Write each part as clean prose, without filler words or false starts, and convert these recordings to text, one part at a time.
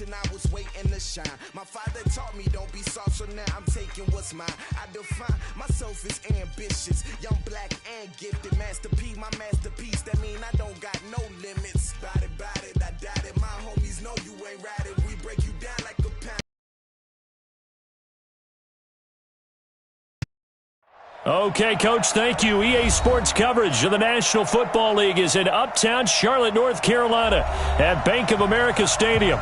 watching, I was waiting to shine. My father taught me don't be soft, so now I'm taking what's mine. I define myself as ambitious, young, black, and gifted. Master P, my masterpiece, that mean I don't got no limits. Bout it, I doubt it. My homies know you ain't right it. We break you down like a pound. Okay, Coach, thank you. EA Sports coverage of the National Football League is in uptown Charlotte, North Carolina at Bank of America Stadium.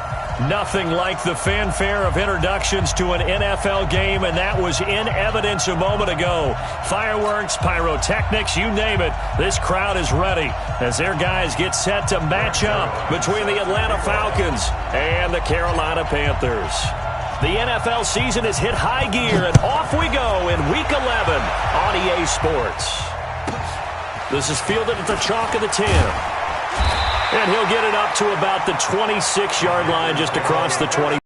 Nothing like the fanfare of introductions to an NFL game, and that was in evidence a moment ago. Fireworks, pyrotechnics, you name it. This crowd is ready as their guys get set to match up between the Atlanta Falcons and the Carolina Panthers. The NFL season has hit high gear, and off we go in Week 11 on EA Sports. This is fielded at the chalk of the 10. And he'll get it up to about the 26-yard line, just across the 20.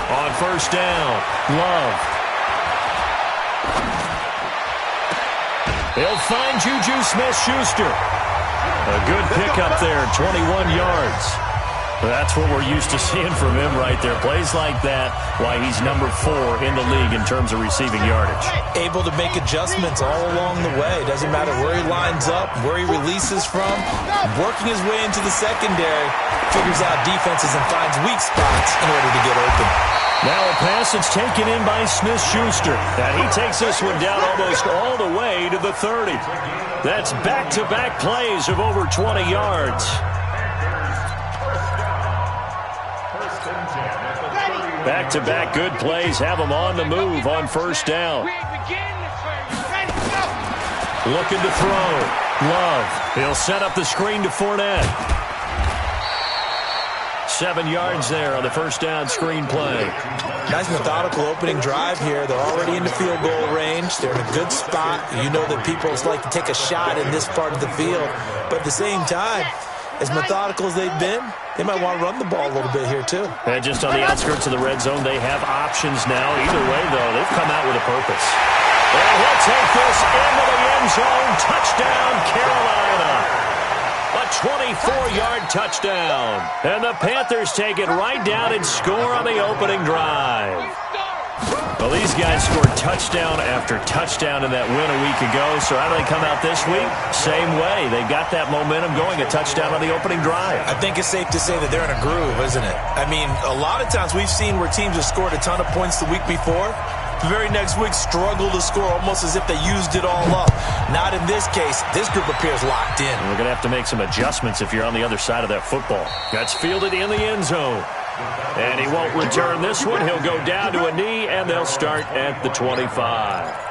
On first down, Love. They'll find Juju Smith-Schuster. A good pickup there, 21 yards. That's what we're used to seeing from him right there. Plays like that, why he's number 4 in the league in terms of receiving yardage. Able to make adjustments all along the way. Doesn't matter where he lines up, where he releases from. Working his way into the secondary, figures out defenses and finds weak spots in order to get open. Now a pass that's taken in by Smith-Schuster. And he takes this one down almost all the way to the 30. That's back-to-back plays of over 20 yards. Back-to-back good plays have him on the move on first down. Looking to throw. Love. He'll set up the screen to Fournette. 7 yards there on the first down screen play. Nice methodical opening drive here. They're already in the field goal range. They're in a good spot. You know that people like to take a shot in this part of the field. But at the same time, as methodical as they've been, they might want to run the ball a little bit here too. And just on the outskirts of the red zone, they have options now. Either way, though, they've come out with a purpose. And he'll take this into the end zone. Touchdown, Carolina. A 24-yard touchdown. And the Panthers take it right down and score on the opening drive. Well, these guys scored touchdown after touchdown in that win a week ago. So how do they come out this week? Same way. They got that momentum going, a touchdown on the opening drive. I think it's safe to say that they're in a groove, isn't it? I mean, a lot of times we've seen where teams have scored a ton of points the week before. The very next week struggle to score almost as if they used it all up. Not in this case. This group appears locked in. We're going to have to make some adjustments if you're on the other side of that football. That's fielded in the end zone. And he won't return this one. He'll go down to a knee, and they'll start at the 25.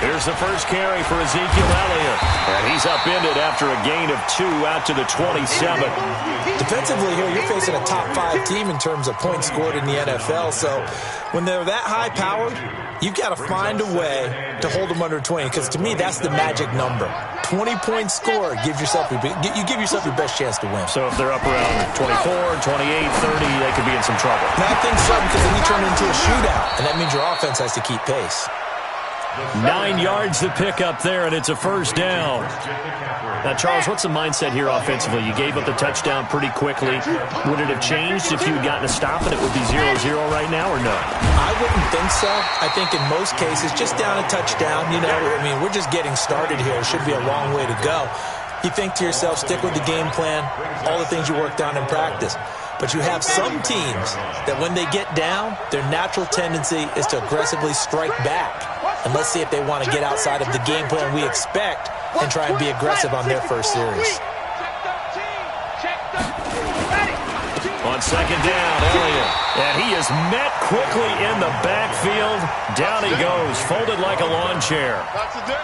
Here's the first carry for Ezekiel Elliott. And he's upended after a gain of 2 out to the 27. Defensively here, you're facing a top 5 team in terms of points scored in the NFL. So when they're that high-powered, you've got to find a way to hold them under 20. Because to me, that's the magic number. 20-point score, you give yourself your best chance to win. So if they're up around 24, 28, 30, they could be in some trouble. And I think so, because then you turn it into a shootout. And that means your offense has to keep pace. 9 yards to pick up there, and it's a first down. Now, Charles, what's the mindset here offensively? You gave up the touchdown pretty quickly. Would it have changed if you had gotten a stop and it would be 0-0 right now, or no? I wouldn't think so. I think in most cases, just down a touchdown, I mean, we're just getting started here. It should be a long way to go. You think to yourself, stick with the game plan, all the things you worked on in practice. But you have some teams that when they get down, their natural tendency is to aggressively strike back. And let's see if they want to get outside of the game plan we expect and try and be aggressive on their first series. On second down, Elliott. And he is met quickly in the backfield. Down he goes, folded like a lawn chair.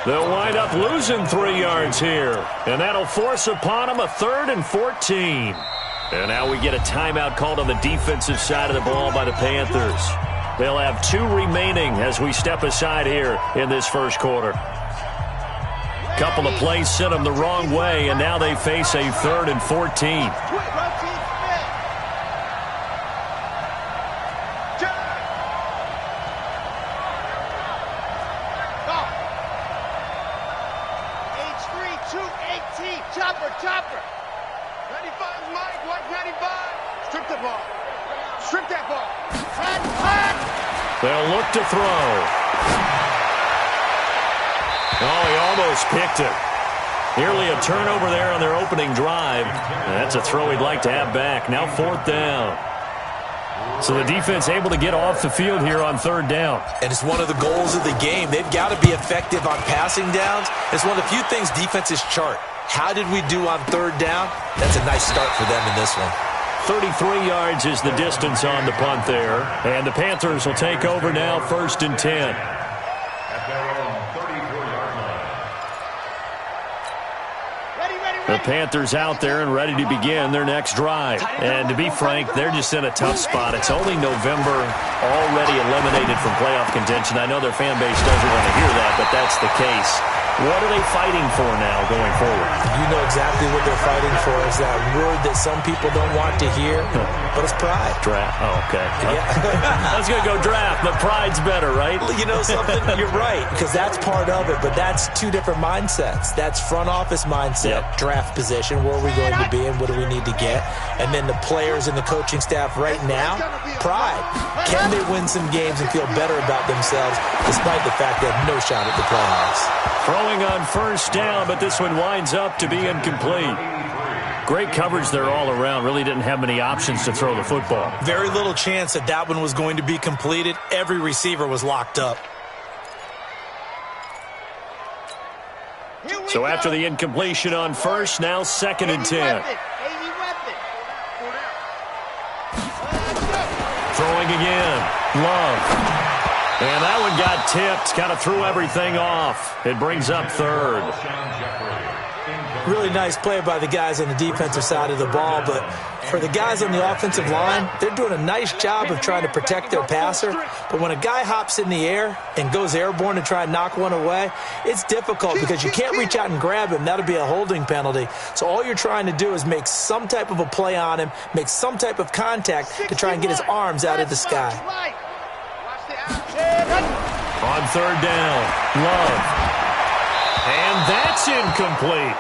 They'll wind up losing 3 yards here. And that'll force upon him a 3rd and 14. And now we get a timeout called on the defensive side of the ball by the Panthers. They'll have 2 remaining as we step aside here in this first quarter. Couple of plays sent them the wrong way, and now they face a 3rd and 14. Chopper. 95 Mike, White 95. Strip the ball. Strip that ball. Hot. They'll look to throw. Oh, he almost picked it. Nearly a turnover there on their opening drive. And that's a throw he'd like to have back. Now 4th down. So the defense able to get off the field here on 3rd down. And it's one of the goals of the game. They've got to be effective on passing downs. It's one of the few things defenses chart. How did we do on 3rd down? That's a nice start for them in this one. 33 yards is the distance on the punt there. And the Panthers will take over now, 1st and 10. The Panthers out there and ready to begin their next drive. And to be frank, they're just in a tough spot. It's only November, already eliminated from playoff contention. I know their fan base doesn't want to hear that, but that's the case. What are they fighting for now going forward? You know exactly what they're fighting for. Is that word that some people don't want to hear, but it's pride. Draft. Oh, okay. Yeah. I was going to go draft, but pride's better, right? You know something? You're right, because that's part of it, but that's 2 different mindsets. That's front office mindset, draft position, where are we going to be and what do we need to get? And then the players and the coaching staff right now, pride. Can they win some games and feel better about themselves despite the fact they have no shot at the playoffs? Throwing on 1st down, but this one winds up to be incomplete. Great coverage there all around. Really didn't have many options to throw the football. Very little chance that that one was going to be completed. Every receiver was locked up. So after the incompletion on 1st, now 2nd and 10. Throwing again. Love. And that one got tipped, kind of threw everything off. It brings up 3rd. Really nice play by the guys on the defensive side of the ball, but for the guys on the offensive line, they're doing a nice job of trying to protect their passer. But when a guy hops in the air and goes airborne to try and knock one away, it's difficult because you can't reach out and grab him. That'll be a holding penalty. So all you're trying to do is make some type of a play on him, make some type of contact to try and get his arms out of the sky. On 3rd down, Love. And that's incomplete.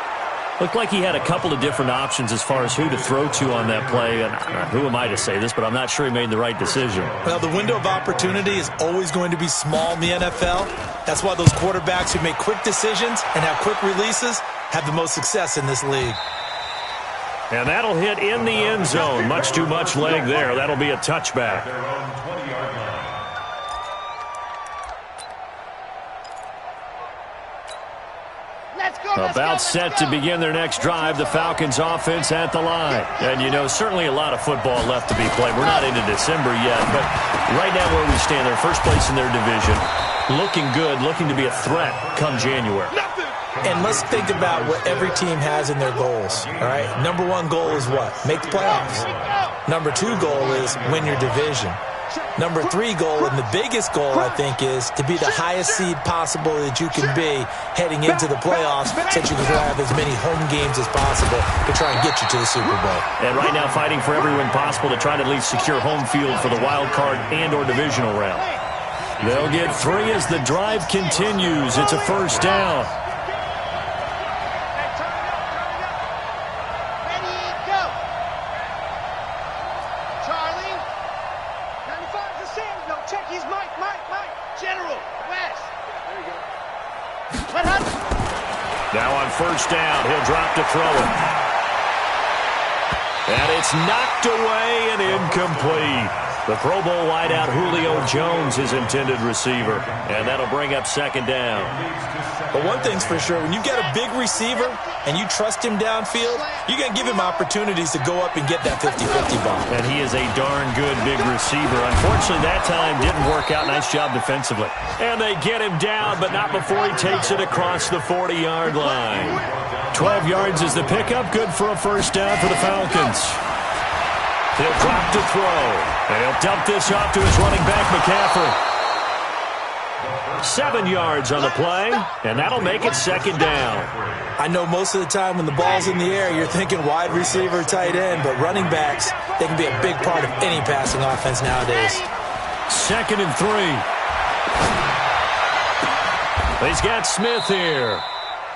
Looked like he had a couple of different options as far as who to throw to on that play. And who am I to say this, but I'm not sure he made the right decision. Well, the window of opportunity is always going to be small in the NFL. That's why those quarterbacks who make quick decisions and have quick releases have the most success in this league. And that'll hit in the end zone. Much too much leg there. That'll be a touchback. About set to begin their next drive, the Falcons offense at the line. And, you know, certainly a lot of football left to be played. We're not into December yet, but right now where we stand, they're first place in their division. Looking good, looking to be a threat come January. And let's think about what every team has in their goals, all right? Number 1 goal is what? Make the playoffs. Number 2 goal is win your division. Number 3 goal, and the biggest goal, I think, is to be the highest seed possible that you can be heading into the playoffs so that you can have as many home games as possible to try and get you to the Super Bowl. And right now fighting for every win possible to try to at least secure home field for the wild card and or divisional round. They'll get 3 as the drive continues. It's a 1st down. Now on 1st down, he'll drop to throw it. And it's knocked away and incomplete. The Pro Bowl wideout Julio Jones, his intended receiver. And that'll bring up second down. But one thing's for sure, when you've got a big receiver and you trust him downfield, you're going to give him opportunities to go up and get that 50-50 ball. And he is a darn good big receiver. Unfortunately, that time didn't work out. Nice job defensively. And they get him down, but not before he takes it across the 40-yard line. 12 yards is the pickup. Good for a first down for the Falcons. He'll drop to throw. And he'll dump this off to his running back, McCaffrey. 7 yards on the play, and that'll make it second down. I know most of the time when the ball's in the air, you're thinking wide receiver, tight end, but running backs, they can be a big part of any passing offense nowadays. 2nd and 3. He's got Smith here.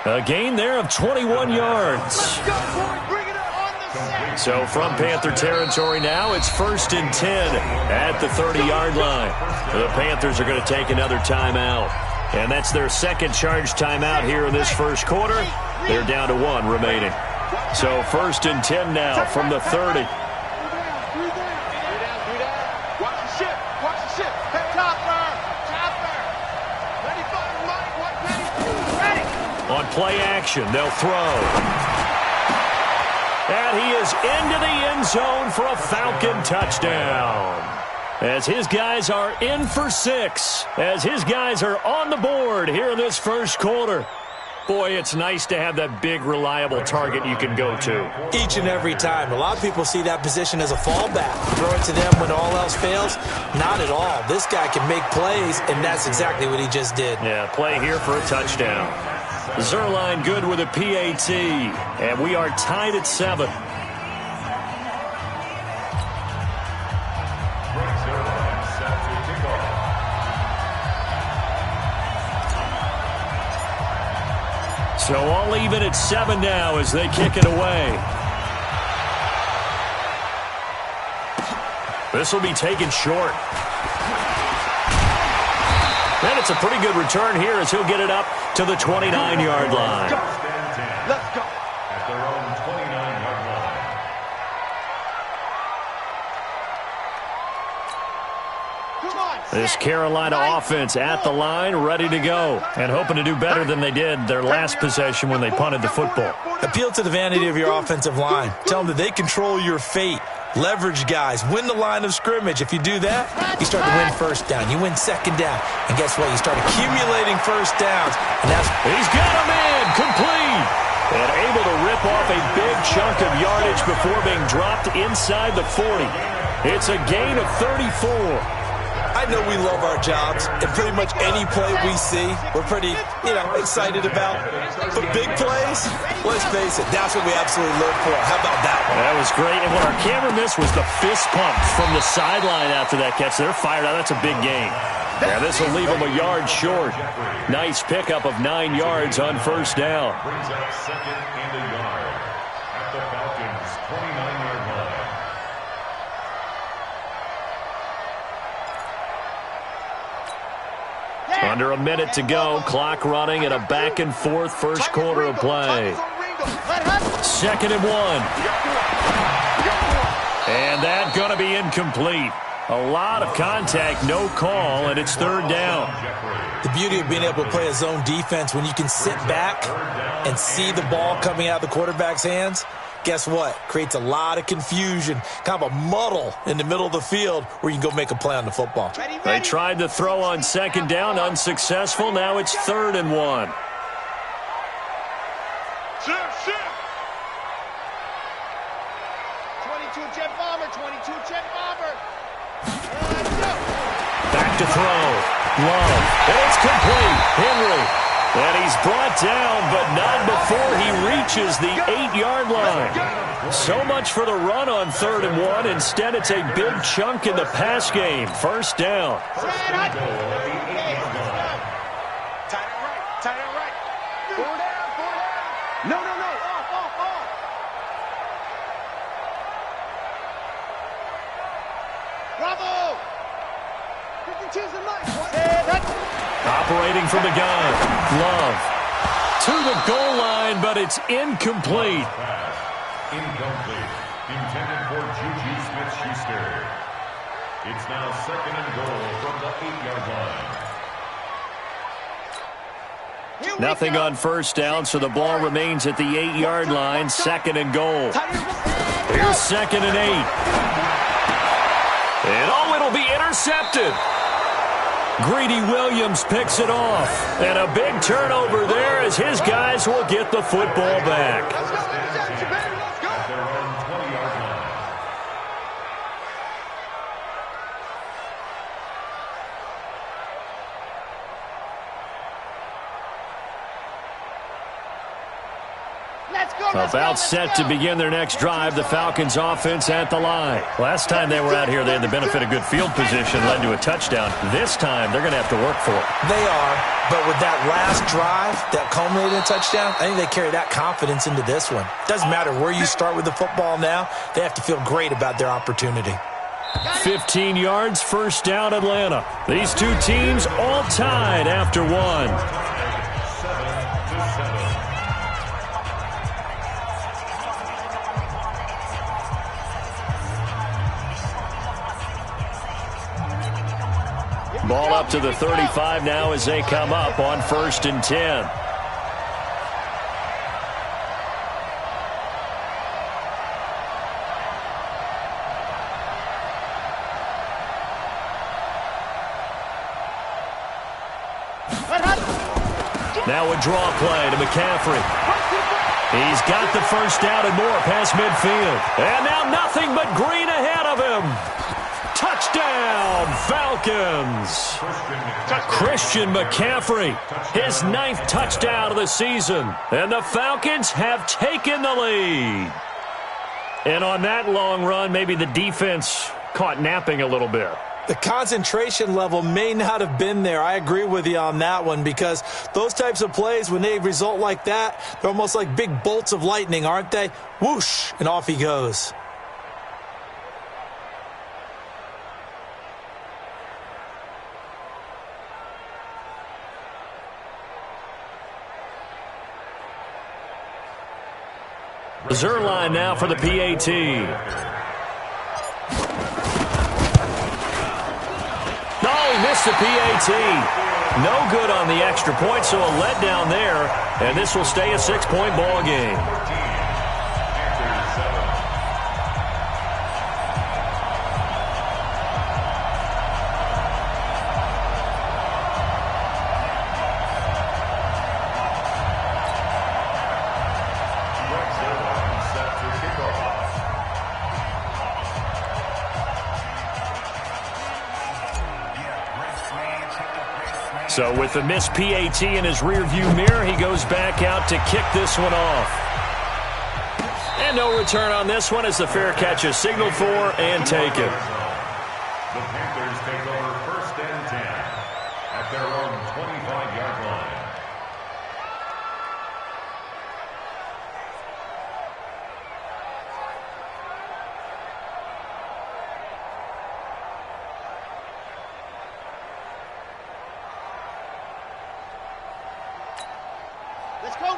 A gain there of 21 yards. So from Panther territory now, it's 1st and 10 at the 30-yard line. The Panthers are going to take another timeout. And that's their second charge timeout here in this first quarter. They're down to 1 remaining. So 1st and 10 now from the 30. On play action, they'll throw. And he is into the end zone for a Falcon touchdown. As his guys are in for 6. As his guys are on the board here in this first quarter. Boy, it's nice to have that big, reliable target you can go to. Each and every time. A lot of people see that position as a fallback. Throw it to them when all else fails. Not at all. This guy can make plays, and that's exactly what he just did. Yeah, play here for a touchdown. Zerline good with a PAT, and we are tied at 7. So all even at 7 now as they kick it away. This will be taken short. And it's a pretty good return here as he'll get it up to the 29-yard line. Let's go. At their own 29-yard line. This Carolina offense at the line, ready to go, and hoping to do better than they did their last possession when they punted the football. Appeal to the vanity of your offensive line. Tell them that they control your fate. Leverage guys. Win the line of scrimmage. If you do that, you start to win first down. You win second down. And guess what? You start accumulating first downs. And that's... He's got him in. Complete. And able to rip off a big chunk of yardage before being dropped inside the 40. It's a gain of 34. I know we love our jobs, and pretty much any play we see, we're pretty, excited about. But big plays, let's face it, that's what we absolutely live for. How about that one? That was great. And what our camera missed was the fist pump from the sideline after that catch. They're fired out. That's a big gain. Yeah, this will leave them a yard short. Nice pickup of 9 yards on first down. Brings up 2nd and a yard at the Falcons' 29-yard line. Under a minute to go. Clock running at a back-and-forth first quarter of play. 2nd and 1. And that's going to be incomplete. A lot of contact, no call, and it's 3rd down. The beauty of being able to play a zone defense when you can sit back and see the ball coming out of the quarterback's hands, guess what? Creates a lot of confusion, kind of a muddle in the middle of the field where you can go make a play on the football. They tried to throw on 2nd down, unsuccessful. Now it's 3rd and 1. Shift. 22 jet bomber, 22 jet bomber. Back to throw. Love. And it's complete. Henry. And he's brought down, but not before he reaches the 8-yard line. So much for the run on 3rd and 1. Instead, it's a big chunk in the pass game. First down. Tight end right. 4 down. No. Off. Bravo. 52's the night. Operating from the gun. Love. To the goal line, but it's incomplete. Incomplete. intended for Juju Smith-Schuster. It's now 2nd and goal from the 8-yard line. Nothing on first down, so the ball remains at the 8-yard line. 2nd and goal. Here's 2nd and 8. And it'll be intercepted. Greedy Williams picks it off. And a big turnover there as his guys will get the football back. About set to begin their next drive, the Falcons offense at the line. Last time they were out here, they had the benefit of good field position, led to a touchdown. This time, they're going to have to work for it. They are, but with that last drive that culminated in a touchdown, I think they carry that confidence into this one. Doesn't matter where you start with the football now, they have to feel great about their opportunity. 15 yards, first down, Atlanta. These two teams all tied after one. Ball up to the 35 now as they come up on 1st and 10. Now a draw play to McCaffrey. He's got the first down and more past midfield. And now nothing but green ahead of him. Touchdown, Falcons. Christian McCaffrey, his 9th touchdown of the season. And the Falcons have taken the lead. And on that long run, maybe the defense caught napping a little bit. The concentration level may not have been there. I agree with you on that one because those types of plays, when they result like that, they're almost like big bolts of lightning, aren't they? Whoosh, and off he goes. Zerline now for the PAT. Oh, he missed the PAT. No good on the extra point, so a letdown there. And this will stay a 6-point ball game. So with the missed PAT in his rearview mirror, he goes back out to kick this one off. And no return on this one as the fair catch is signaled for and taken. The Panthers take over 1st and 10 at their own 25-yard line.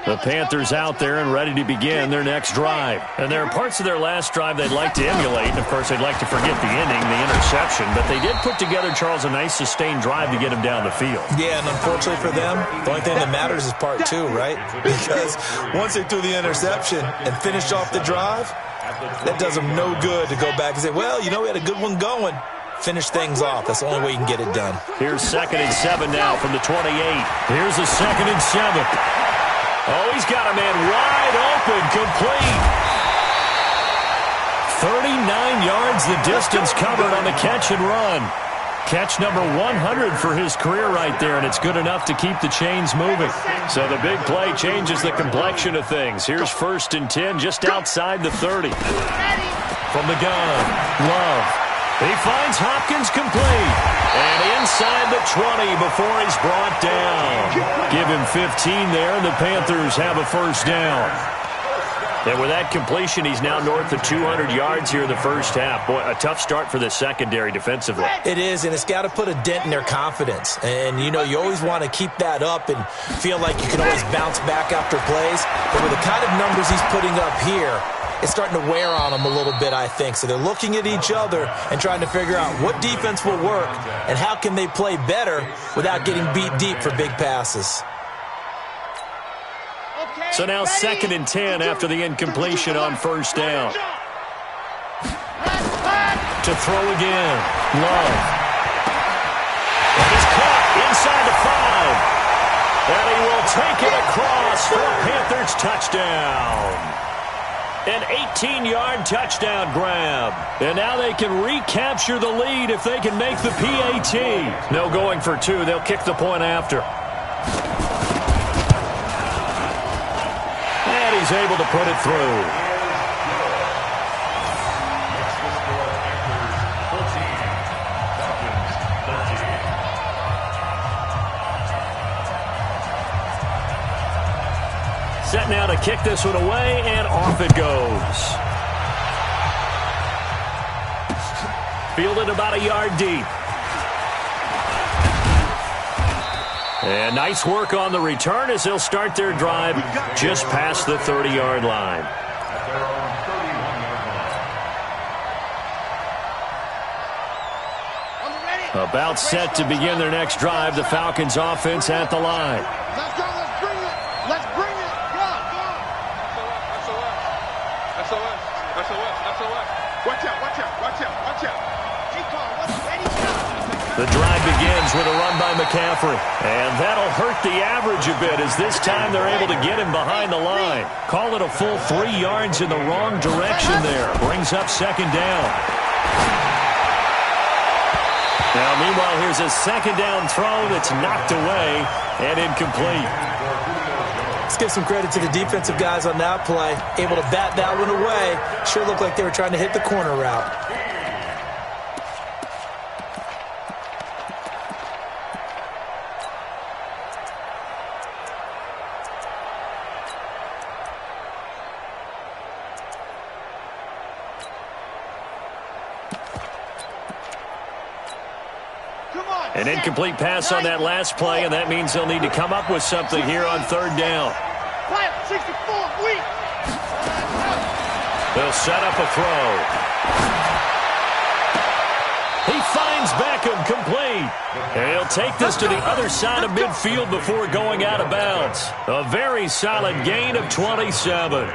The Panthers out there and ready to begin their next drive. And there are parts of their last drive they'd like to emulate. And, of course, they'd like to forget the ending, the interception. But they did put together, Charles, a nice sustained drive to get him down the field. Yeah, and unfortunately for them, the only thing that matters is part 2, right? Because once they threw the interception and finished off the drive, that does them no good to go back and say, well, you know, we had a good one going. Finish things off. That's the only way you can get it done. Here's 2nd and 7 now from the 28. Here's a 2nd and 7. Oh, he's got a man wide open, complete. 39 yards the distance covered on the catch and run. Catch number 100 for his career right there, and it's good enough to keep the chains moving. So the big play changes the complexion of things. Here's 1st and 10 just outside the 30. From the gun, Love. He finds Hopkins complete. And inside the 20 before he's brought down. Give him 15 there, and the Panthers have a first down. And with that completion, he's now north of 200 yards here in the first half. Boy, a tough start for the secondary defensively. It is, and it's got to put a dent in their confidence. And, you know, you always want to keep that up and feel like you can always bounce back after plays. But with the kind of numbers he's putting up here, it's starting to wear on them a little bit, I think. So they're looking at each other and trying to figure out what defense will work and how can they play better without getting beat deep for big passes. So now 2nd and 10 after the incompletion on first down. To throw again. Love. He's caught inside the 5. And he will take it across for a Panthers touchdown. An 18-yard touchdown grab. And now they can recapture the lead if they can make the PAT. No going for 2. They'll kick the point after. And he's able to put it through. Set now to kick this one away, and off it goes. Fielded about a yard deep. And nice work on the return as they'll start their drive just past the 30-yard line. About set to begin their next drive, the Falcons offense at the line. Let's go, let's bring it. Let's bring it. Watch out, watch out, watch out, watch out. The drive begins with a run by McCaffrey. And that'll hurt the average a bit as this time they're able to get him behind the line. Call it a full 3 yards in the wrong direction there. Brings up 2nd down. Now, meanwhile, here's a 2nd down throw that's knocked away and incomplete. Let's give some credit to the defensive guys on that play. Able to bat that one away. Sure looked like they were trying to hit the corner route. An incomplete pass on that last play, and that means they'll need to come up with something here on 3rd down. They'll set up a throw. He finds Beckham complete. And he'll take this to the other side of midfield before going out of bounds. A very solid gain of 27.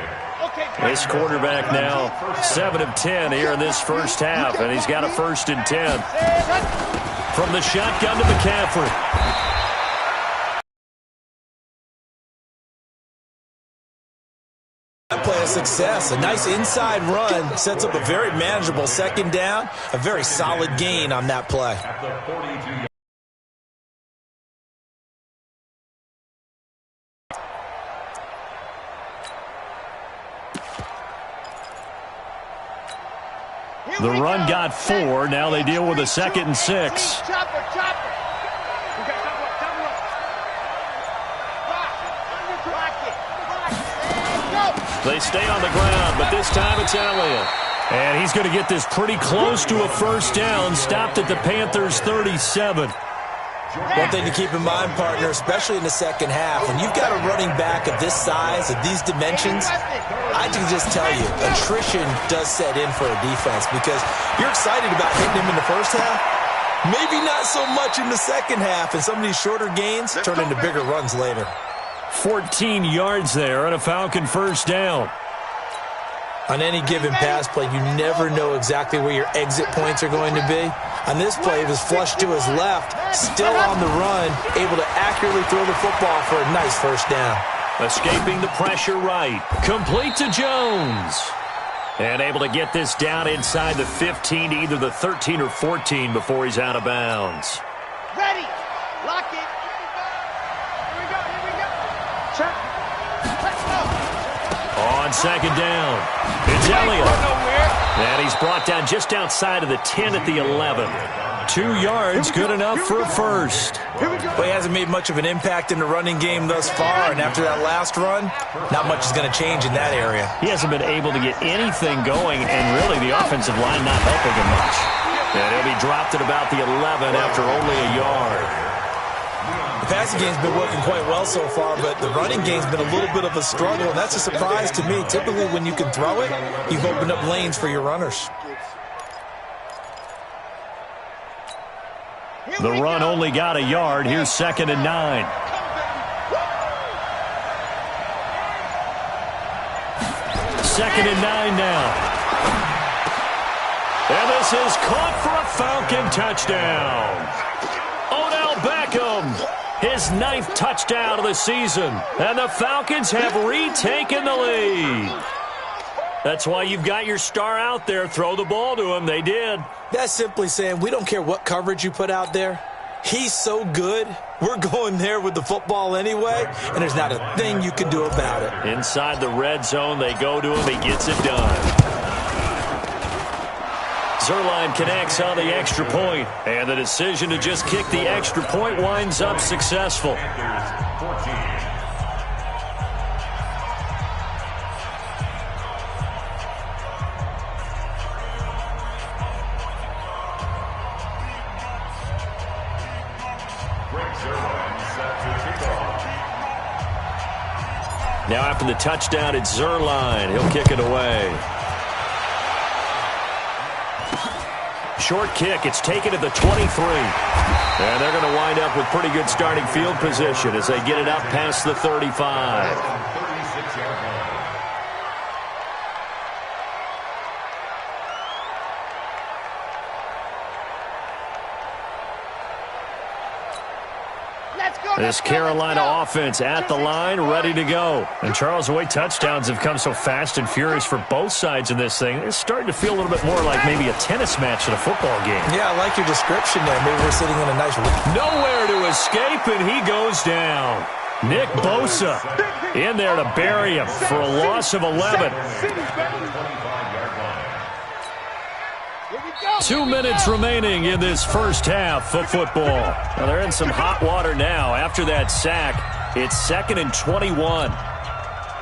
This quarterback now 7 of 10 here in this first half, and he's got a 1st and 10. From the shotgun to McCaffrey. That play a success. A nice inside run sets up a very manageable 2nd down. A very solid gain on that play. The run got 4. Now they deal with a 2nd and 6. They stay on the ground, but this time it's Elliott. And he's going to get this pretty close to a 1st down. Stopped at the Panthers' 37. One thing to keep in mind, partner, especially in the 2nd half, when you've got a running back of this size, of these dimensions, I can just tell you, attrition does set in for a defense because you're excited about hitting him in the 1st half. Maybe not so much in the 2nd half, and some of these shorter gains turn into bigger runs later. 14 yards there and a Falcon 1st down. On any given pass play, you never know exactly where your exit points are going to be. On this play, it was flushed to his left, still on the run, able to accurately throw the football for a nice 1st down. Escaping the pressure right. Complete to Jones. And able to get this down inside the 15 to either the 13 or 14 before he's out of bounds. Ready. Lock it. Here we go. Check. Let's go. On 2nd down. It's Elliott. And he's brought down just outside of the 10 at the 11. 2 yards, good enough for a first. Well, he hasn't made much of an impact in the running game thus far, and after that last run, not much is going to change in that area. He hasn't been able to get anything going, and really the offensive line not helping him much. And he'll be dropped at about the 11 after only a yard. The passing game's been working quite well so far, but the running game's been a little bit of a struggle, and that's a surprise to me. Typically, when you can throw it, you've opened up lanes for your runners. The run only got a yard. Here's 2nd and 9. Second and 9 now. And this is caught for a Falcon touchdown. Odell Beckham, his 9th touchdown of the season. And the Falcons have retaken the lead. That's why you've got your star out there. Throw the ball to him. They did. That's simply saying we don't care what coverage you put out there. He's so good. We're going there with the football anyway, and there's not a thing you can do about it. Inside the red zone, they go to him. He gets it done. Zuerlein connects on the extra point, and the decision to just kick the extra point winds up successful. Now after the touchdown, it's Zuerlein. He'll kick it away. Short kick. It's taken at the 23. And they're going to wind up with pretty good starting field position as they get it up past the 35. This Carolina offense at the line, ready to go. And Charles, the way touchdowns have come so fast and furious for both sides in this thing, it's starting to feel a little bit more like maybe a tennis match at a football game. Yeah, I like your description there. Maybe we're sitting in a nice... Nowhere to escape, and he goes down. Nick Bosa in there to bury him for a loss of 11. 2 minutes remaining in this first half of football. Well, they're in some hot water now. After that sack, it's 2nd and 21.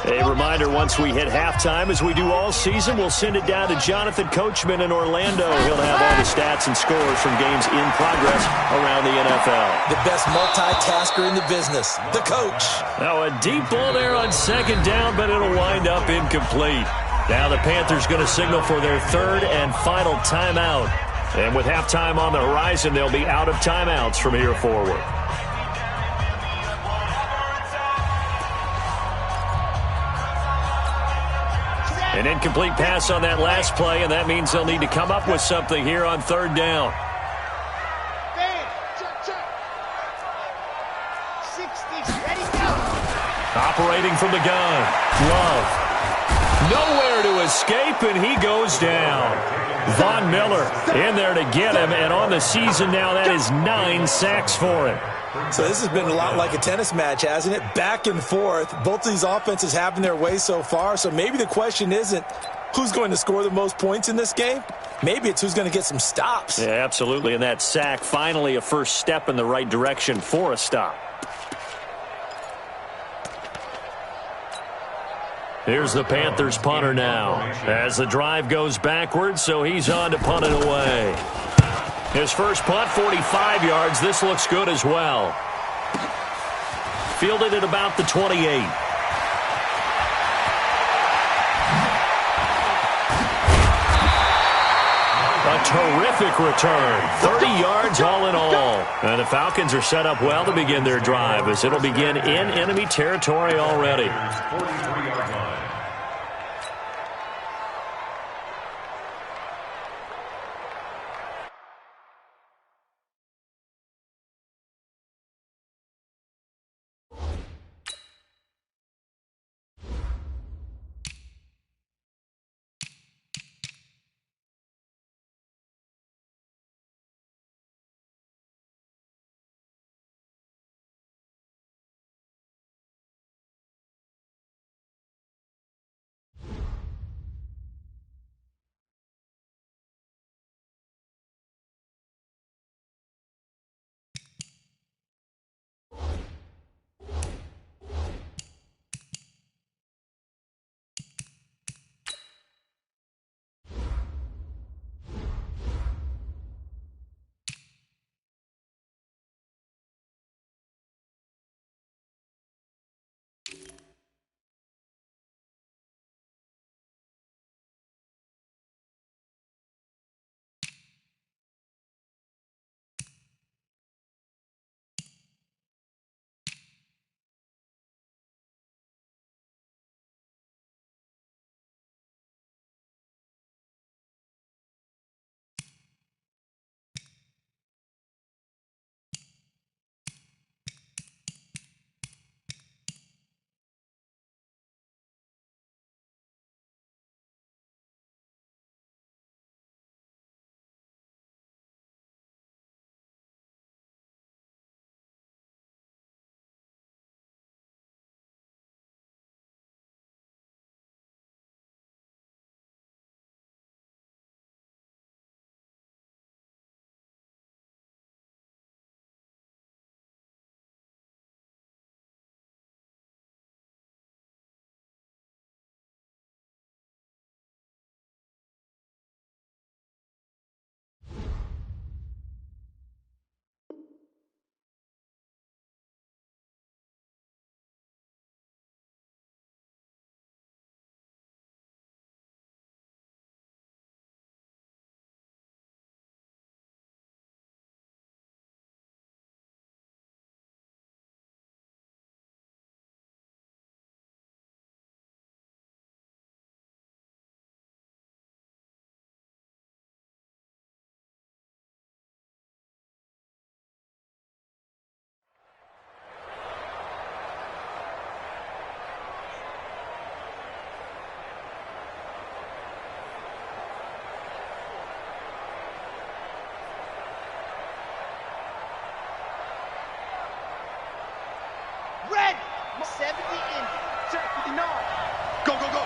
A reminder, once we hit halftime, as we do all season, we'll send it down to Jonathan Coachman in Orlando. He'll have all the stats and scores from games in progress around the NFL. The best multitasker in the business, the coach. Now a deep ball there on 2nd down, but it'll wind up incomplete. Now the Panthers going to signal for their 3rd and final timeout. And with halftime on the horizon, they'll be out of timeouts from here forward. An incomplete pass on that last play, and that means they'll need to come up with something here on 3rd down. Operating from the gun, Love. Nowhere to escape, and he goes down. Von Miller in there to get him, and on the season now, that is 9 sacks for him. So this has been a lot like a tennis match, hasn't it? Back and forth. Both of these offenses having their way so far, so maybe the question isn't who's going to score the most points in this game. Maybe it's who's going to get some stops. Yeah, absolutely, and that sack, finally a first step in the right direction for a stop. Here's the Panthers punter now as the drive goes backwards, so he's on to punt it away. His first punt, 45 yards. This looks good as well. Fielded at about the 28. A terrific return. 30 yards all in all. And the Falcons are set up well to begin their drive as it'll begin in enemy territory already. 70 inches. Check 59. Go, go, go.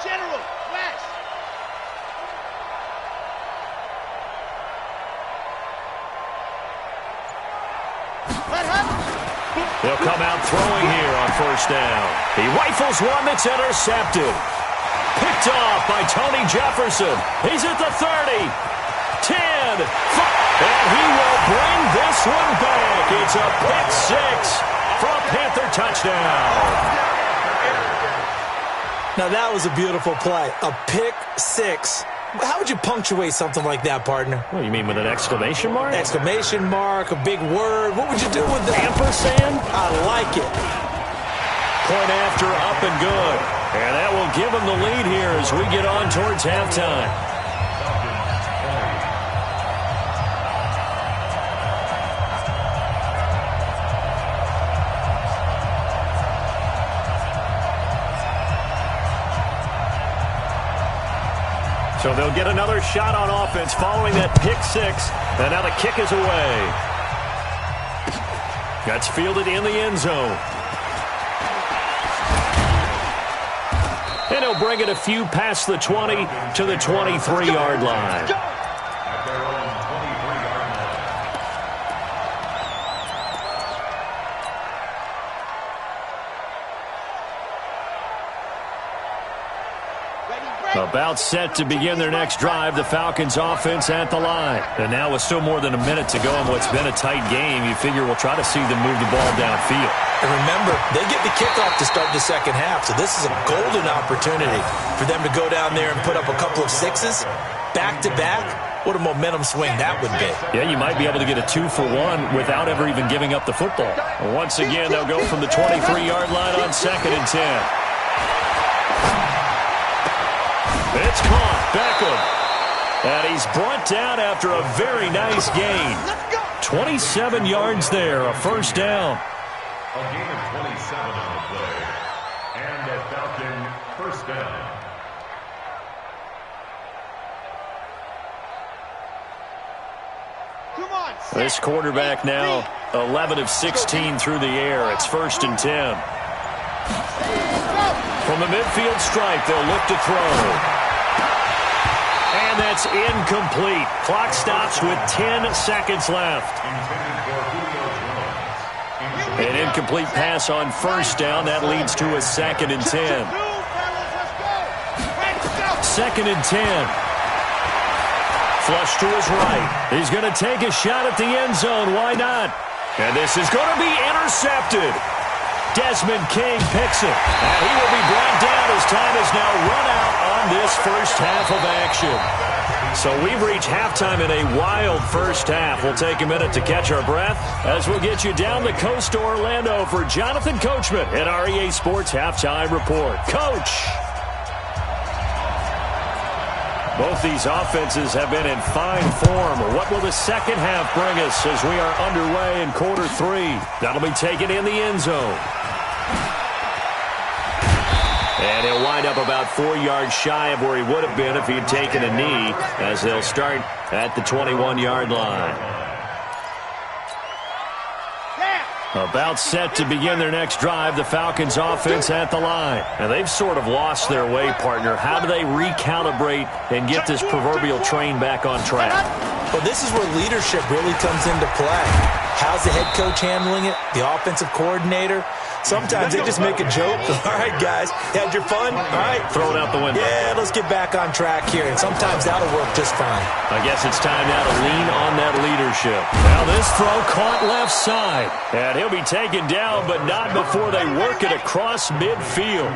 General, West. They'll come out throwing here on first down. He rifles one that's intercepted. Picked off by Tony Jefferson. He's at the 30, 10, 5, and he will bring this one back. It's a pick six for a Panther touchdown. Now, that was a beautiful play. A pick six. How would you punctuate something like that, partner? What, you mean with an exclamation mark? Exclamation mark, a big word. What would you do with that? Ampersand? I like it. Point after, up and good. And that will give them the lead here as we get on towards halftime. So they'll get another shot on offense following that pick six. And now the kick is away. That's fielded in the end zone. And he'll bring it a few past the 20 to the 23-yard line. At their own 23-yard line. About set to begin their next drive, the Falcons offense at the line. And now with still more than a minute to go in what's been a tight game, you figure we'll try to see them move the ball downfield. And remember, they get the kickoff to start the second half, so this is a golden opportunity for them to go down there and put up a couple of sixes back-to-back. What a momentum swing that would be. Yeah, you might be able to get a 2-for-1 without ever even giving up the football. Once again, they'll go from the 23-yard line on 2nd and 10. It's caught. Beckham. And he's brought down after a very nice gain. 27 yards there, a first down. A gain of 27 on the play. And a Falcon first down. Come on, This quarterback now 11 of 16 through the air. It's 1st and 10. From the midfield stripe, they'll look to throw. And that's incomplete. Clock stops with 10 seconds left. An incomplete pass on first down. That leads to a 2nd and 10. 2nd and 10. Flush to his right. He's going to take a shot at the end zone. Why not? And this is going to be intercepted. Desmond King picks it. And he will be brought down as time is now run out on this first half of action. So we've reached halftime in a wild first half. We'll take a minute to catch our breath as we'll get you down the coast to Orlando for Jonathan Coachman at our EA Sports Halftime Report. Coach! Both these offenses have been in fine form. What will the second half bring us as we are underway in quarter 3? That'll be taken in the end zone. And he'll wind up about 4 yards shy of where he would have been if he had taken a knee, as they'll start at the 21-yard line. About set to begin their next drive, the Falcons offense at the line. And they've sort of lost their way, partner. How do they recalibrate and get this proverbial train back on track? Well, this is where leadership really comes into play. How's the head coach handling it? The offensive coordinator? Sometimes they just make a joke. All right, guys, had your fun? All right. Throw it out the window. Yeah, let's get back on track here. And sometimes that'll work just fine. I guess it's time now to lean on that leadership. Now this throw caught left side. And he'll be taken down, but not before they work it across midfield.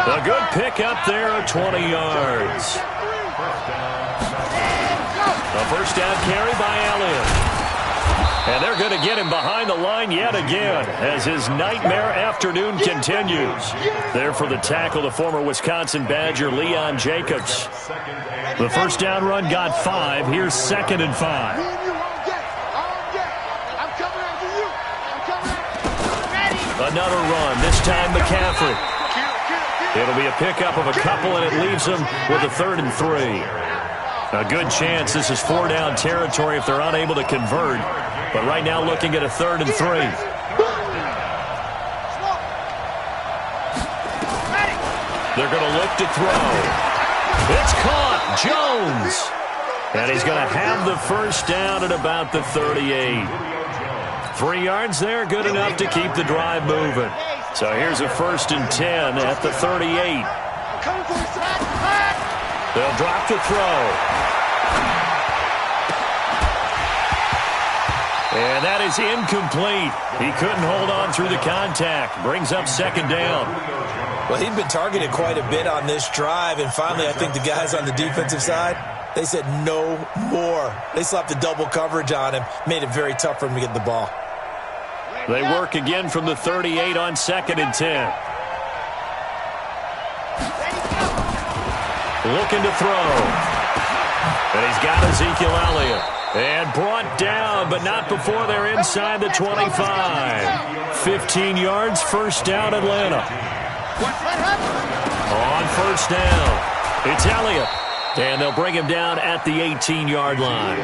A good pick up there at 20 yards. A first down carry by Elliott. And they're going to get him behind the line yet again as his nightmare afternoon continues. There for the tackle, the former Wisconsin Badger, Leon Jacobs. The first down run got 5. Here's 2nd and 5. Another run, this time McCaffrey. It'll be a pickup of a couple, and it leaves them with a 3rd and 3. A good chance this is 4-down territory if they're unable to convert. But right now looking at a 3rd and 3. They're going to look to throw. It's caught. Jones. And he's going to have the first down at about the 38. 3 yards there, good enough to keep the drive moving. So here's a 1st and 10 at the 38. They'll drop to throw. And that is incomplete. He couldn't hold on through the contact. Brings up 2nd down. Well, he'd been targeted quite a bit on this drive, and finally I think the guys on the defensive side, they said no more. They slapped the double coverage on him, made it very tough for him to get the ball. They work again from the 38 on 2nd and 10. Looking to throw. And he's got Ezekiel Elliott. And brought down, but not before they're inside the 25. 15 yards, 1st down, Atlanta. On 1st down, it's Elliott. And they'll bring him down at the 18-yard line.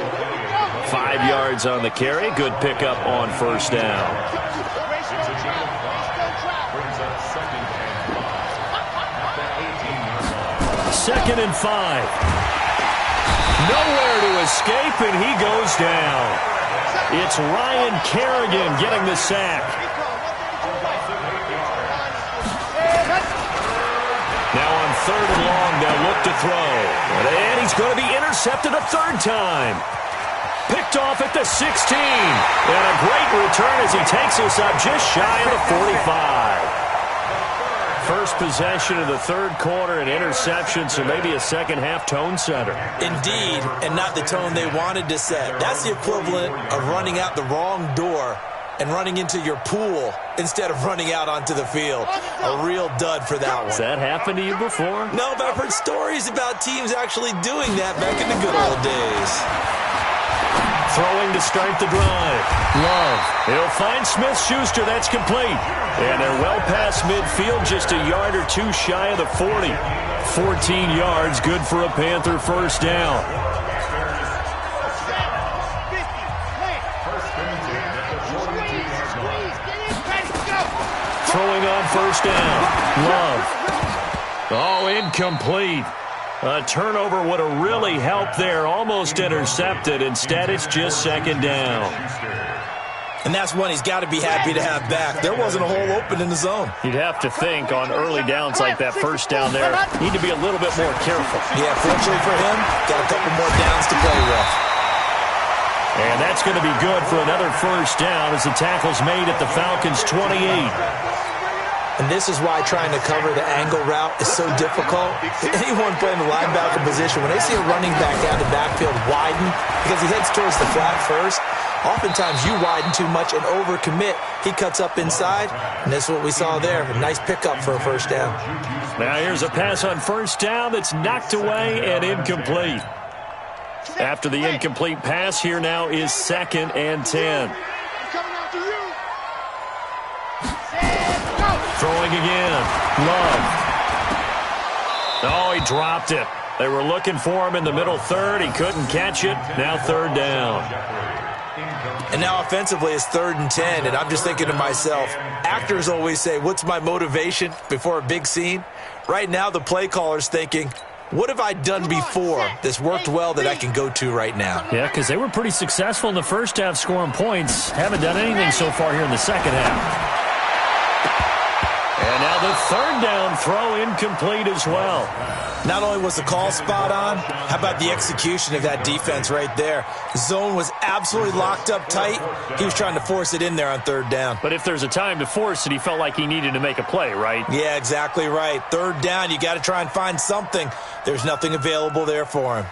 5 yards on the carry. Good pickup on 1st down. 2nd and 5. Nowhere to escape, and he goes down. It's Ryan Kerrigan getting the sack. Now on 3rd and long, they'll look to throw. And he's going to be intercepted a 3rd time. Picked off at the 16. And a great return as he takes us up just shy of the 45. First possession of the 3rd quarter, an interception, so maybe a second-half tone setter. Indeed, and not the tone they wanted to set. That's the equivalent of running out the wrong door and running into your pool instead of running out onto the field. A real dud for that one. Has that happened to you before? No, but I've heard stories about teams actually doing that back in the good old days. Throwing to start the drive. Love. He'll find Smith-Schuster. That's complete. And they're well past midfield, just a yard or 2 shy of the 40. 14 yards, good for a Panther 1st down. Throwing on 1st down. Love. Oh, incomplete. A turnover would have really helped there. Almost intercepted. Instead, it's just 2nd down. And that's one he's got to be happy to have back. There wasn't a hole open in the zone. You'd have to think on early downs like that 1st down there, need to be a little bit more careful. Yeah, fortunately for him, got a couple more downs to play with. And that's going to be good for another 1st down as the tackle's made at the Falcons' 28. And this is why trying to cover the angle route is so difficult. Anyone playing the linebacker position, when they see a running back out the backfield widen, because he heads towards the flat first, oftentimes you widen too much and overcommit. He cuts up inside, and that's what we saw there. A nice pickup for a 1st down. Now here's a pass on 1st down that's knocked away and incomplete. After the incomplete pass, here now is 2nd and 10. Throwing again. Love. Oh, he dropped it. They were looking for him in the middle 3rd. He couldn't catch it. Now 3rd down. And now offensively it's 3rd and 10, and I'm just thinking to myself, actors always say, what's my motivation before a big scene? Right now the play caller's thinking, what have I done before that's worked well that I can go to right now? Yeah, because they were pretty successful in the 1st half scoring points. Haven't done anything so far here in the 2nd half. And now the 3rd down throw incomplete as well. Not only was the call spot on, how about the execution of that defense right there? Zone was absolutely locked up tight. He was trying to force it in there on 3rd down. But if there's a time to force it, he felt like he needed to make a play, right? Yeah, exactly right. 3rd down, you got to try and find something. There's nothing available there for him.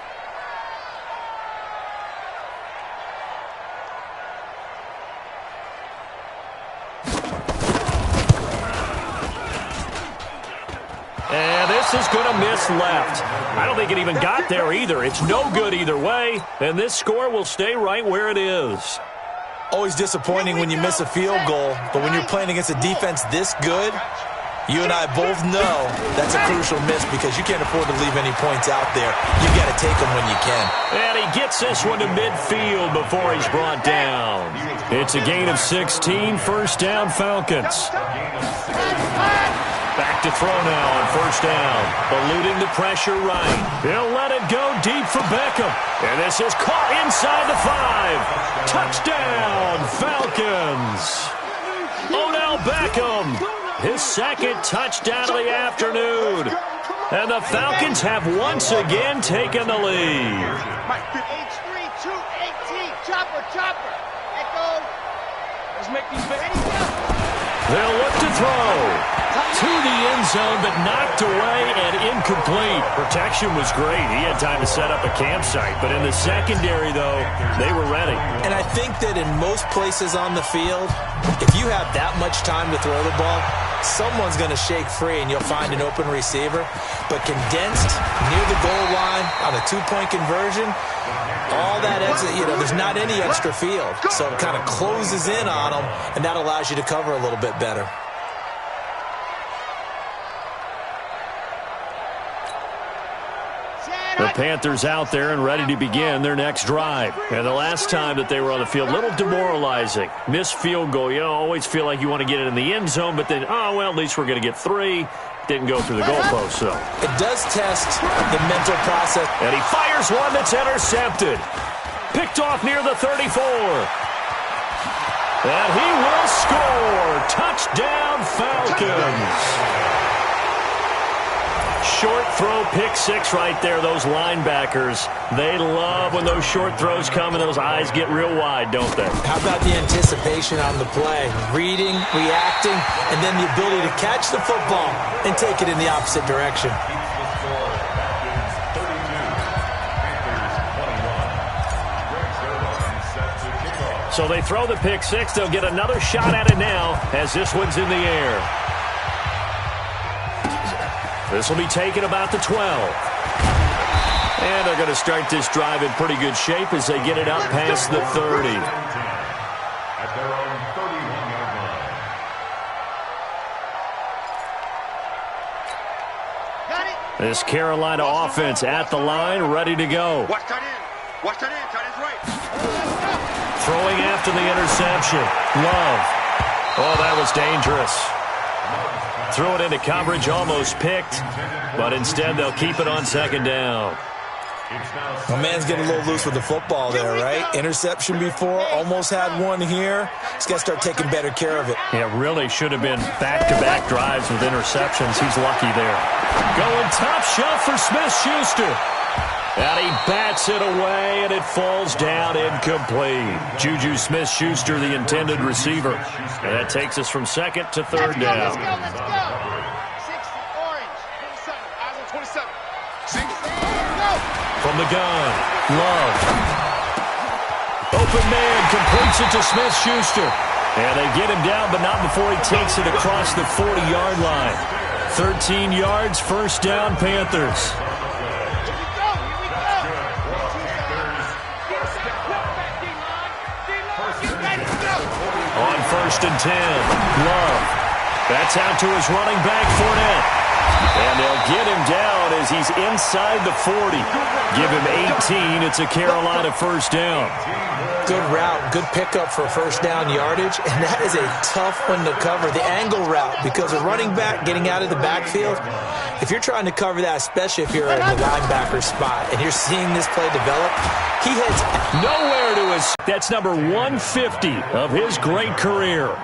And this is going to miss left. I don't think it even got there either. It's no good either way, and this score will stay right where it is. Always disappointing when you miss a field goal, but when you're playing against a defense this good, You and I both know that's a crucial miss because you can't afford to leave any points out there. You got to take them when you can. And he gets this one to midfield before he's brought down. It's a gain of 16, first down Falcons. Back to throw now on first down. Eluding the pressure right. He'll let it go deep for Beckham. And this is caught inside the 5. Touchdown, Falcons. Odell Beckham, his second touchdown of the afternoon. And the Falcons have once again taken the lead. H3, 218, chopper. Echo. Let's make these ready. They'll look to throw. To the end zone, but knocked away and incomplete. Protection was great. He had time to set up a campsite. But in the secondary, though, they were ready. And I think that in most places on the field, if you have that much time to throw the ball, someone's going to shake free and you'll find an open receiver. But condensed near the goal line on a two-point conversion, all that extra, there's not any extra field. So it kind of closes in on them, and that allows you to cover a little bit better. The Panthers out there and ready to begin their next drive. And the last time that they were on the field, a little demoralizing. Missed field goal. You always feel like you want to get it in the end zone, but then, at least we're going to get 3. Didn't go through the goalpost, so. It does test the mental process. And he fires one that's intercepted. Picked off near the 34. And he will score. Touchdown, Falcons. Short throw, pick 6 right there. Those linebackers, they love when those short throws come and those eyes get real wide, don't they? How about the anticipation on the play? Reading, reacting, and then the ability to catch the football and take it in the opposite direction. So they throw the pick 6. They'll get another shot at it now as this one's in the air. This will be taken about the 12. And they're going to start this drive in pretty good shape as they get it out past the 30. At their own 31-yard line. Got it. This Carolina offense at the line, ready to go. Watch tight end. Watch tight end. Tight end's right. Throwing after the interception. Love. Oh, that was dangerous. Threw it into coverage, almost picked, but instead they'll keep it on second down. My man's getting a little loose with the football there, right? Interception before, almost had one here. He's got to start taking better care of it. Yeah, really should have been back-to-back drives with interceptions. He's lucky there. Going top shelf for Smith-Schuster. And he bats it away, and it falls down incomplete. Juju Smith-Schuster, the intended receiver. And that takes us from second to third down. Let's go. 60, orange. 27. Eyes on 27. 6. Go. From the gun, Love. Open man, completes it to Smith-Schuster. And they get him down, but not before he takes it across the 40-yard line. 13 yards, first down, Panthers. On first and 10, Love. That's out to his running back, Fournette. And they'll get him down as he's inside the 40. Give him 18. It's a Carolina first down. Good route, good pickup for first down yardage, and that is a tough one to cover, the angle route, because a running back getting out of the backfield, if you're trying to cover that, especially if you're in the linebacker spot, and you're seeing this play develop, he heads nowhere to his. That's number 150 of his great career.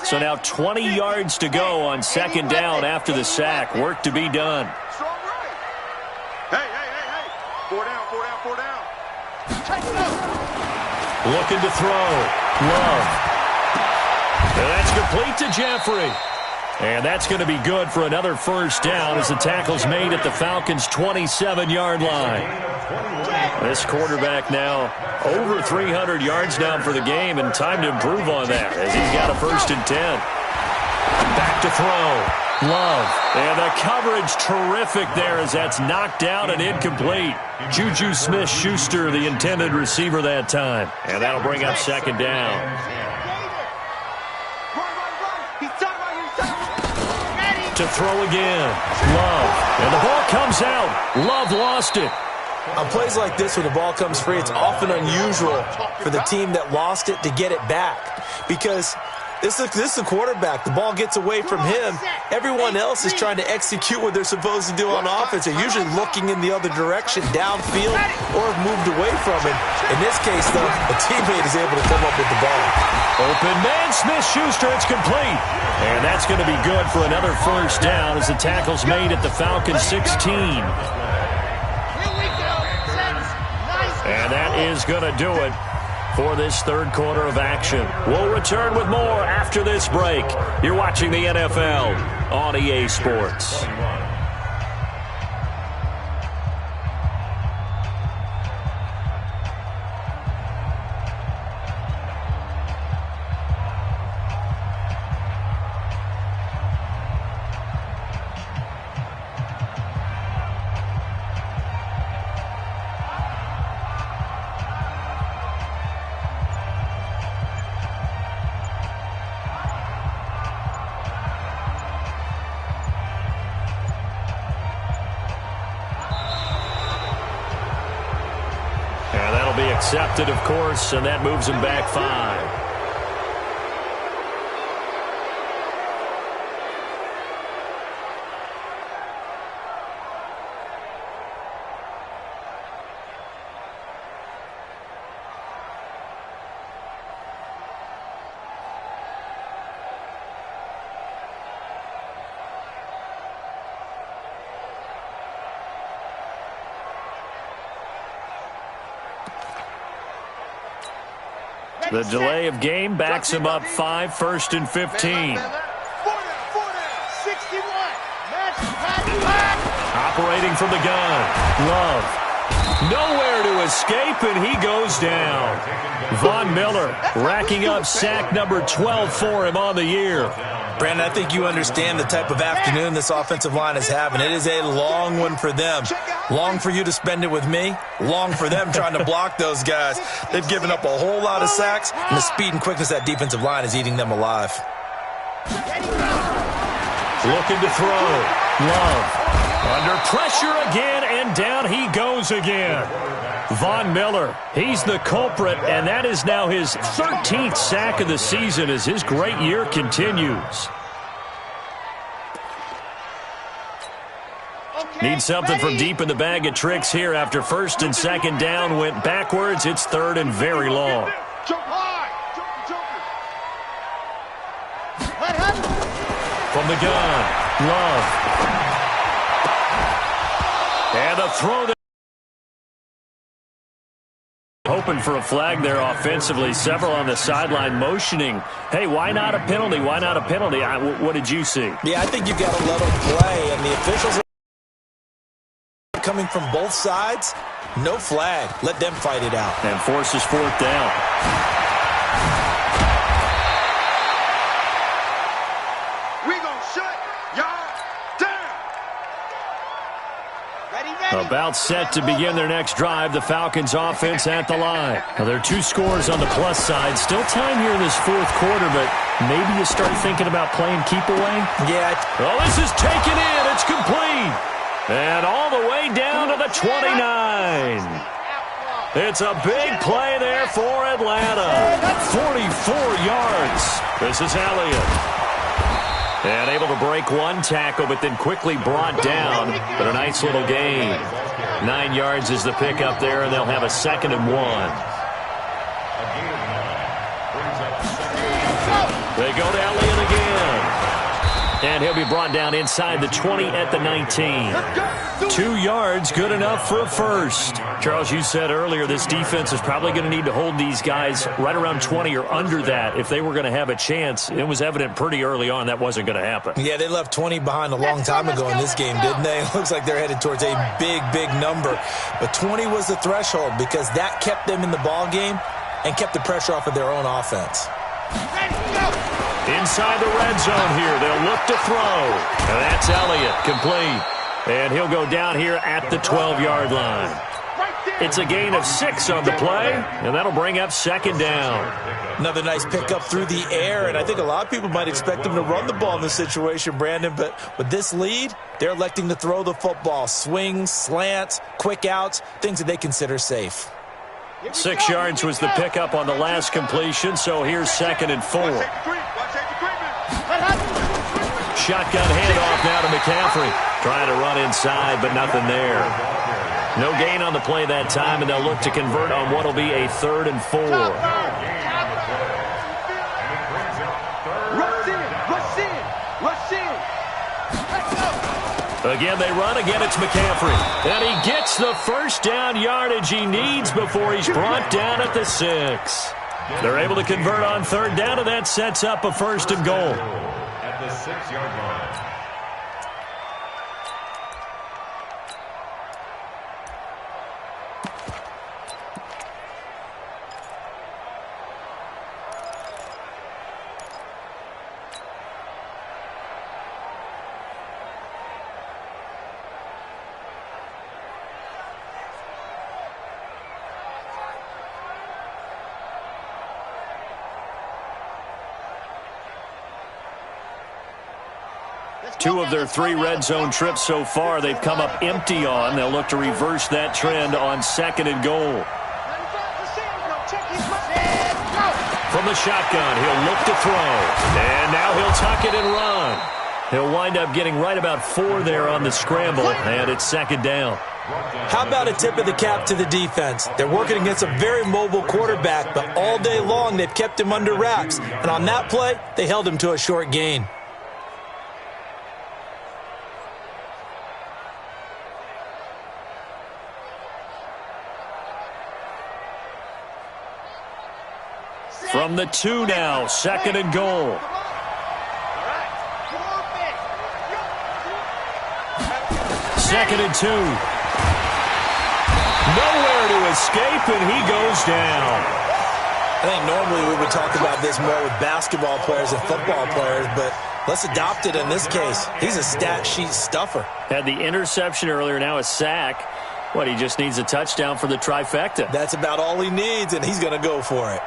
So now 20 yards to go on second down after the sack. Work to be done. Strong right. Hey. 4 down. Looking to throw. Love. And that's complete to Jeffrey. And that's going to be good for another first down as the tackle's made at the Falcons' 27-yard line. This quarterback now over 300 yards now for the game, and time to improve on that as he's got a 1st and 10. Back to throw. Love. And the coverage terrific there as that's knocked down and incomplete. Juju Smith-Schuster, the intended receiver that time. And that'll bring up 2nd down. To throw again. Love. And the ball comes out. Love lost it. On plays like this, when the ball comes free, it's often unusual for the team that lost it to get it back. Because this is the quarterback. The ball gets away from him. Everyone else is trying to execute what they're supposed to do on offense. They're usually looking in the other direction, downfield, or have moved away from it. In this case, though, a teammate is able to come up with the ball. Open man, Smith-Schuster, it's complete. And that's going to be good for another first down as the tackle's made at the Falcons' 16. And that is going to do it for this 3rd quarter of action. We'll return with more after this break. You're watching the NFL on EA Sports. Accepted, of course, and that moves him back 5. The delay of game backs him up 5, 1st and 15. Operating from the gun. Love. Nowhere to escape, and he goes down. Von Miller racking up sack number 12 for him on the year. Brandon, I think you understand the type of afternoon this offensive line is having. It is a long one for them. Long for you to spend it with me. Long for them trying to block those guys. They've given up a whole lot of sacks, and the speed and quickness of that defensive line is eating them alive. Looking to throw. Love. Under pressure again, and down he goes again. Von Miller, he's the culprit, and that is now his 13th sack of the season as his great year continues. Need something from deep in the bag of tricks here after 1st and 2nd down went backwards. It's 3rd and very long. From the gun, Love. And a throw there. Hoping for a flag there offensively. Several on the sideline motioning. Hey, why not a penalty? Why not a penalty? What did you see? Yeah, I think you've got to let them play, and the officials are coming from both sides. No flag. Let them fight it out. And forces 4th down. About set to begin their next drive. The Falcons offense at the line. Now, there are 2 scores on the plus side. Still time here in this 4th quarter, but maybe you start thinking about playing keep away? Yeah. Oh, this is taken in. It's complete. And all the way down to the 29. It's a big play there for Atlanta. 44 yards. This is Elliott. And able to break one tackle, but then quickly brought down. But a nice little gain. 9 yards is the pickup there, and they'll have a 2nd and 1. They go to Elliott again. And he'll be brought down inside the 20 at the 19. 2 yards, good enough for a first. Charles, you said earlier this defense is probably going to need to hold these guys right around 20 or under that if they were going to have a chance. It was evident pretty early on that wasn't going to happen. Yeah, they left 20 behind a long time ago in this game, didn't they? It looks like they're headed towards a big, big number. But 20 was the threshold because that kept them in the ball game and kept the pressure off of their own offense. Inside the red zone here, they'll look to throw. And that's Elliott, complete. And he'll go down here at the 12-yard line. It's a gain of 6 on the play, and that'll bring up second down. Another nice pickup through the air, and I think a lot of people might expect them to run the ball in this situation, Brandon, but with this lead, they're electing to throw the football. Swings, slants, quick outs, things that they consider safe. 6 yards was the pickup on the last completion, so here's 2nd and 4. Shotgun handoff now to McCaffrey. Trying to run inside, but nothing there. No gain on the play that time, and they'll look to convert on what will be a 3rd and 4. Again, they run. Again, it's McCaffrey. And he gets the first down yardage he needs before he's brought down at the 6. They're able to convert on 3rd down, and that sets up a 1st and goal. At the 6-yard line. Two of their 3 red zone trips so far, they've come up empty on. They'll look to reverse that trend on 2nd and goal. From the shotgun, he'll look to throw. And now he'll tuck it and run. He'll wind up getting right about 4 there on the scramble, and it's 2nd down. How about a tip of the cap to the defense? They're working against a very mobile quarterback, but all day long they've kept him under wraps. And on that play, they held him to a short gain. From the 2 now, 2nd and goal. Second and 2. Nowhere to escape, and he goes down. I think normally we would talk about this more with basketball players and football players, but let's adopt it in this case. He's a stat sheet stuffer. Had the interception earlier, now a sack. What, he just needs a touchdown for the trifecta. That's about all he needs, and he's going to go for it.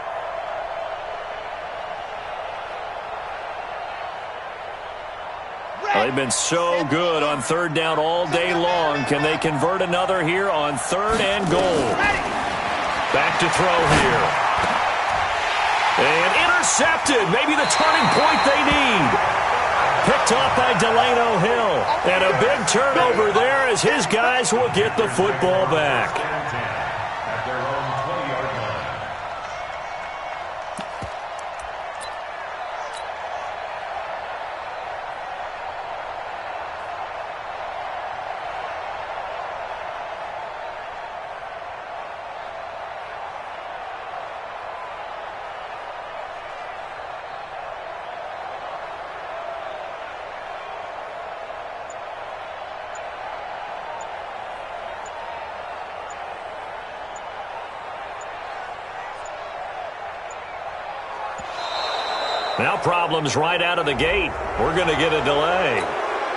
They've been so good on 3rd down all day long. Can they convert another here on 3rd and goal? Back to throw here. And intercepted. Maybe the turning point they need. Picked off by Delano Hill. And a big turnover there as his guys will get the football back. At their own 20-yard line. Now problems right out of the gate. We're going to get a delay.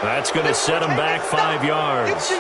That's going to set them back 5 yards.